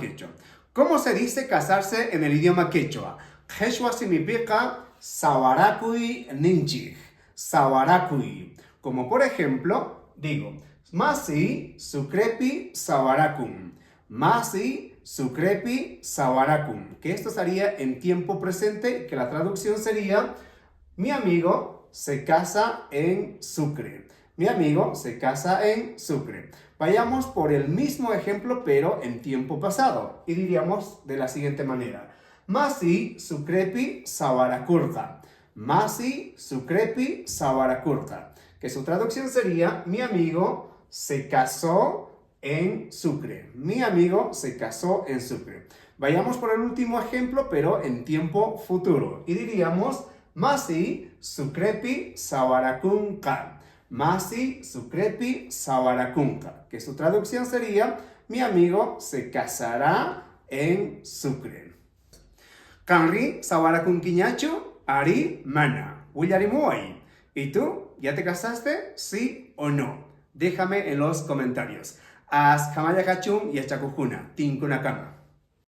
quechua. ¿Cómo se dice casarse en el idioma quechua? Quechua significa sawarakui ninchig. Sawarakui. Como por ejemplo, digo, Masi sukrepi sawarakum. Masi sukrepi sawarakum. Que esto estaría en tiempo presente, que la traducción sería: mi amigo se casa en Sucre. Mi amigo se casa en Sucre. Vayamos por el mismo ejemplo, pero en tiempo pasado. Y diríamos de la siguiente manera: Masi sukrepi sawarakurta. Masi sukrepi sawarakurta. Que su traducción sería: mi amigo se casó en Sucre. Mi amigo se casó en Sucre. Vayamos por el último ejemplo, pero en tiempo futuro. Y diríamos: Masi sukrepi sawarakunka. Masi sukrepi sawarakunka. Que su traducción sería: mi amigo se casará en Sucre. Kanri sawarakunkiñachu ari mana. Willarimuay. ¿Y tú? ¿Ya te casaste? ¿Sí o no? Déjame en los comentarios. As kamaya kachum y achakujuna. Tinkunakama.